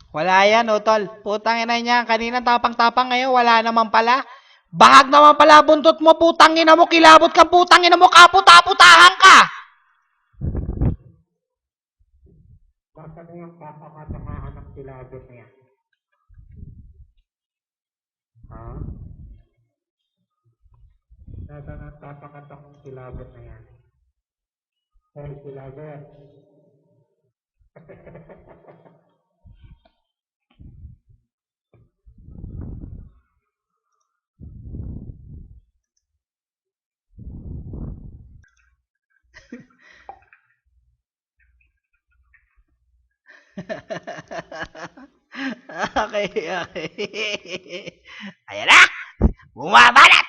Wala yan, utol. Putang ina niya. Kanina tapang-tapang ngayon, wala naman pala. Bahag naman pala buntot mo, putang ina mo. Kilabot ka, putang ina mo. Kaput-aputahan ka. Basta na yung papakatamaan ng kilabot niya. Ha? Basta na papakatamaan ng kilabot na yan. Hey, kilabot. Okay, okay. Ayan na! Bumabalat!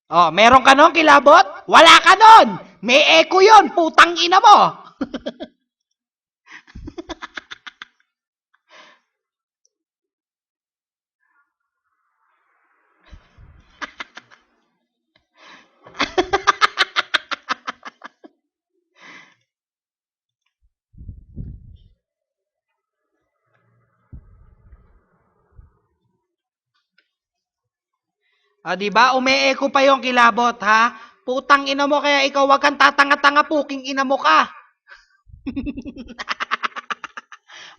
Oh, meron ka nun, kilabot? Wala ka nun! May echo yun, putang ina mo! Ah, di ba? Umi-echo pa yung kilabot, ha? Putang ina mo, kaya ikaw wag kang tatanga-tanga, puking ina mo ka.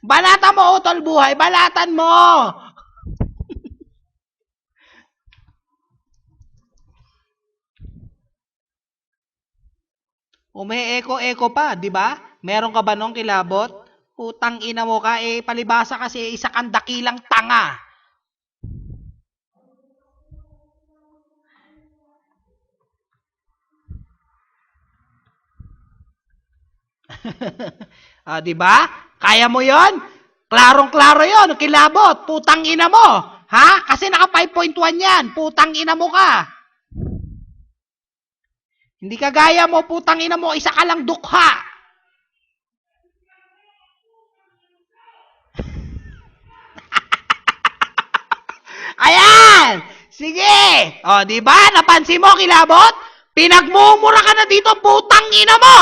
Balatan mo, utol buhay, balatan mo! Umi-echo-echo pa, di ba? Meron ka ba nung kilabot? Putang ina mo ka, eh, palibasa kasi isa kang dakilang tanga. Ah, di ba? Kaya mo 'yon? Klarong-klaro 'yon, kilabot, putang ina mo. Ha? Kasi naka 5.1 'yan, putang ina mo ka. Hindi ka gaya mo, putang ina mo, isa ka lang dukha. Ayan! Sige! O, di ba? Napansin mo, kilabot? Pinagmumura ka na dito, putang ina mo!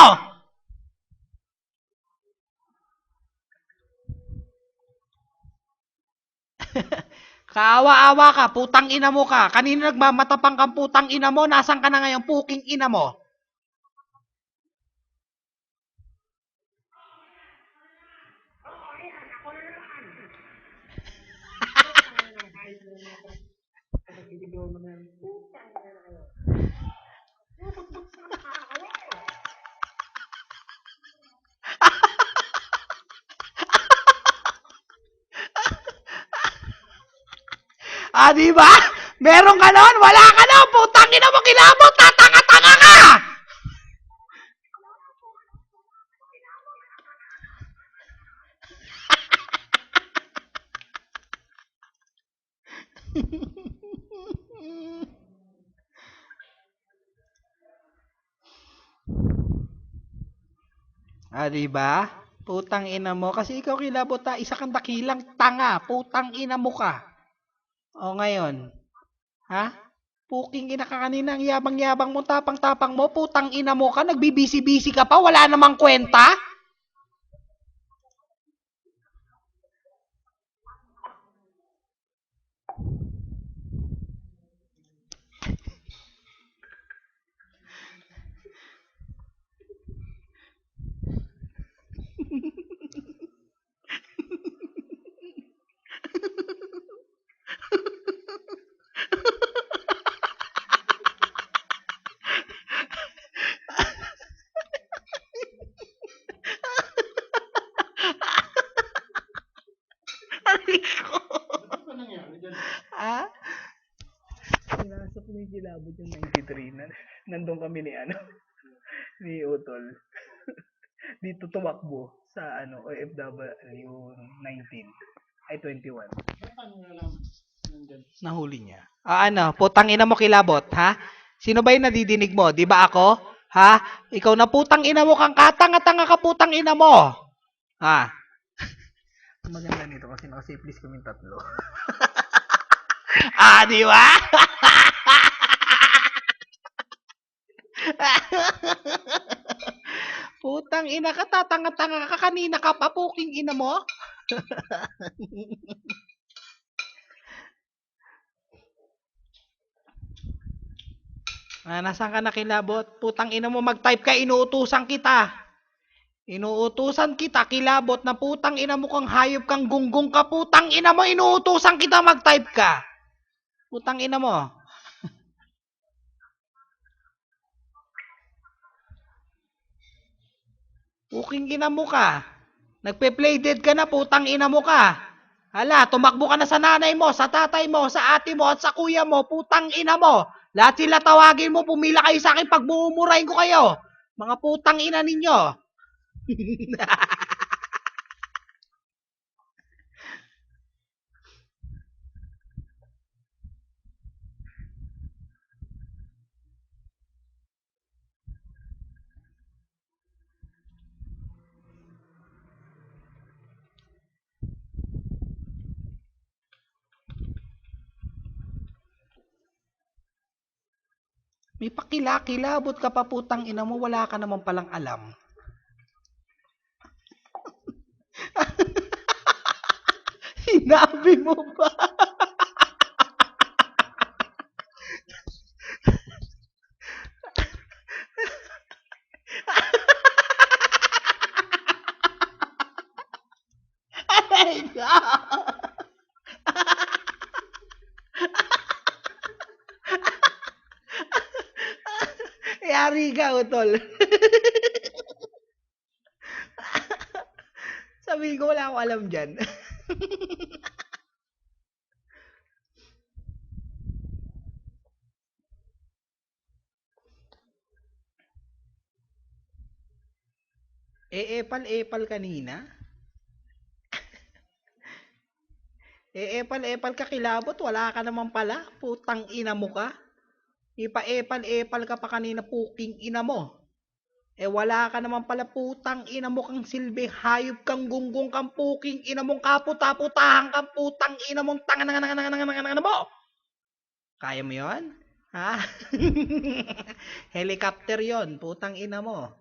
Kaawa-awa ka, putang ina mo ka. Kanina nagmamatapang kang putang ina mo, nasan ka na ngayon, puking ina mo? Ah, di ba? Meron ka nun? Wala ka nun! Putang ina mo, kilabot! Tatanga-tanga ka! Ah, di ba? Putang ina mo. Kasi ikaw kilabot ha, isa kang dakilang tanga. Putang ina mo ka. O ngayon, ha? Puking ina ka kanina, ang yabang-yabang mo, tapang-tapang mo, putang ina mo ka, nagbibisi-bisi ka pa, wala namang kwenta? Ha? Pinasok mo yung kilabot yung 93 na. Nandun kami ni ano, ni Utol. dito tumakbo sa OFW 19 ay 21. Nahuli niya. Putang ina mo kilabot, ha? Sino ba yung nadidinig mo? Di ba ako? Ha? Ikaw na putang ina mo kang katanga-tanga ka putang ina mo. Ha? Maganda nito kasi naka-safe list kaming tatlo. Di ba? Putang ina ka, tatanga-tanga ka kanina ka pa, puking ina mo. Nasaan ka nakilabot? Putang ina mo, mag-type ka, inuutusan kita. Inuutusan kita, kilabot na putang ina mo kang hayop kang gunggong ka, putang ina mo, inuutusan kita, mag-type ka. Putang ina mo. Puking ina mo ka. Nagpe-play dead ka na, putang ina mo ka. Hala, tumakbo ka na sa nanay mo, sa tatay mo, sa ate mo, at sa kuya mo, putang ina mo. Lahat sila tawagin mo, pumila kayo sa akin pag buumurahin ko kayo. Mga putang ina ninyo. May pakilakilabot ka pa putang ina mo, wala ka naman palang alam. Sinabi mo ba? Ay, yari ka, utol. Sabi ko, wala akong alam dyan. Epal-epal kanina? Epal-epal ka kilabot, wala ka naman pala. Putang ina mo ka. Ipa-epal-epal ka pa kanina, puking ina mo. Wala ka naman pala, putang ina mo kang silbi, hayop kang gunggong kang puking ina mong kaputa-putahan kang putang ina mong tanga mo. Kaya mo yon? Ha? Helicopter yon, putang ina mo.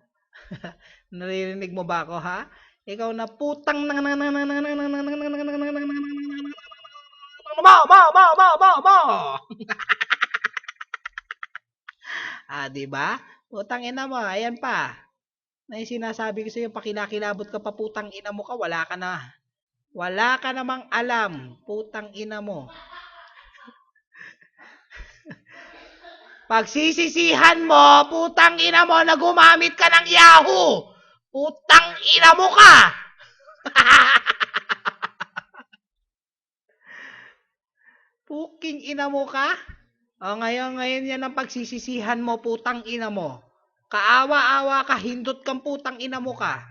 Naririnig mo ba ako, ha? Ikaw na putang mo. Di ba? Putang ina mo, ayan pa. Na yung sinasabi ko sa'yo, pakilakilabot ka pa, putang ina mo ka, wala ka na. Wala ka namang alam, putang ina mo. Pagsisisihan mo, putang ina mo, na gumamit ka ng Yahoo. Putang ina mo ka. Puking ina mo ka? Ngayon yan ang pagsisisihan mo, putang ina mo. Kaawa-awa ka, hindot kang putang ina mo ka.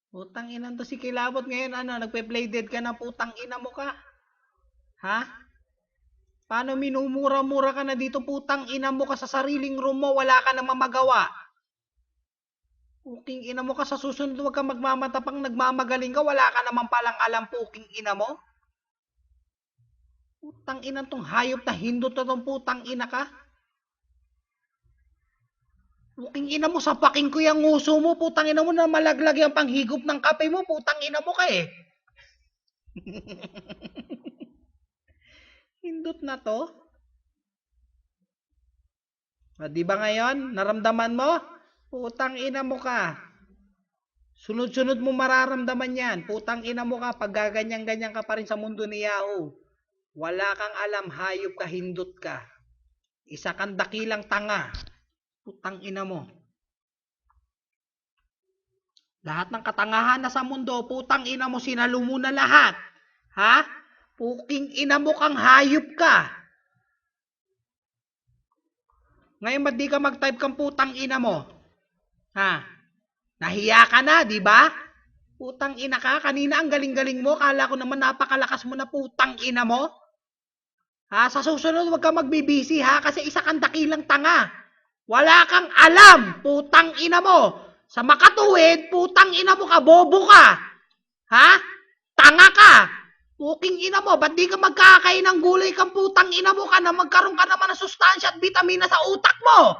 Putang ina to si Kilabot ngayon, nagpe-play dead ka na, putang ina mo ka. Ha? Paano minumura-mura ka na dito, putang ina mo ka, sa sariling room mo, wala ka namang magawa. Puking ina mo ka, sa susunod wag ka magmamatapang, nagmamagaling ka, wala ka namang palang alam, puking ina mo. Putang ina tong hayop na hindot na tong putang ina ka. Puking ina mo, sapakin ko yung nguso mo. Putang ina mo na malaglag yung panghigop ng kape mo. Putang ina mo ka eh. Hindot na to. Di ba ngayon? Naramdaman mo? Putang ina mo ka. Sunod-sunod mo mararamdaman yan. Putang ina mo ka. Pag gaganyan-ganyan ka pa rin sa mundo ni Yahoo. Wala kang alam. Hayop ka. Hindot ka. Isa kang dakilang tanga. Putang ina mo. Lahat ng katangahan na sa mundo, putang ina mo, sinalo mo na lahat. Ha? Puking ina mo kang hayop ka. Ngayon ba't di ka mag-type kang putang ina mo? Ha? Nahiya ka na, di ba? Putang ina ka, kanina ang galing-galing mo, kala ko naman napakalakas mo na putang ina mo. Ha? Sa susunod, wag ka magbibisi ha, kasi isa kang dakilang tanga. Wala kang alam, putang ina mo. Sa makatuwid, putang ina mo ka, bobo ka. Ha? Tanga ka. Puking ina mo, ba't di ka magkakain ng gulay kang putang ina mo ka na magkaroon ka naman ng sustansya at vitamina sa utak mo?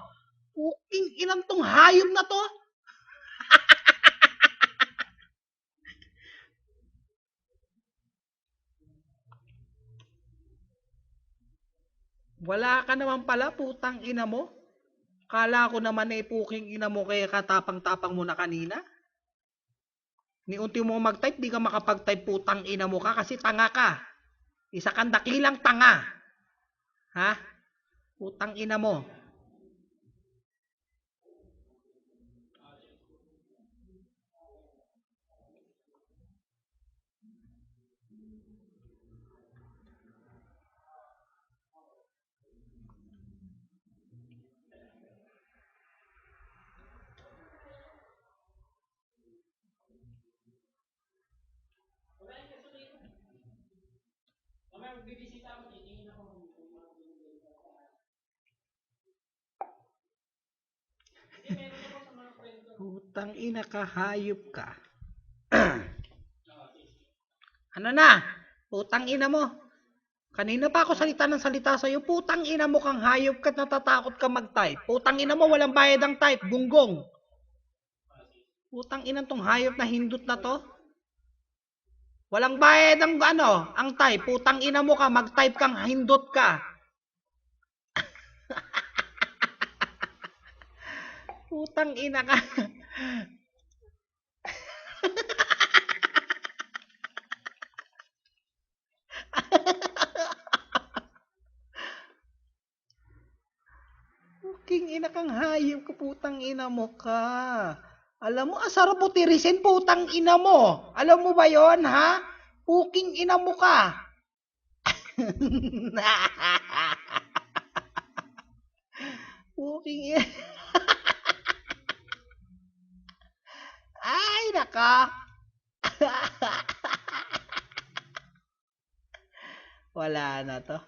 Puking inang tong hayop na to. Wala ka naman pala, putang ina mo. Kala ko naman eh, puking ina mo kaya katapang-tapang mo na kanina. Ni unti mo mag-type, di ka makapag-type, putang ina mo ka kasi tanga ka. Isa kang dakilang tanga. Ha? Putang ina mo. Putang ina ka, hayop ka. Ano na? Putang ina mo. Kanina pa ako salita ng salita sa'yo. Putang ina mo kang hayop ka, natatakot ka mag-type. Putang ina mo, walang bayad ang type. Gunggong. Putang ina tong hayop na hindot na to. Walang bayad ang ang type. Putang ina mo ka, mag-type kang hindot ka. Putang ina ka. Puking ina kang hayop ka, putang ina mo ka. Alam mo, asarap mo tirisin, putang ina mo. Alam mo ba yon ha? Puking ina mo ka. Puking ina. Ay, naka. Wala na to.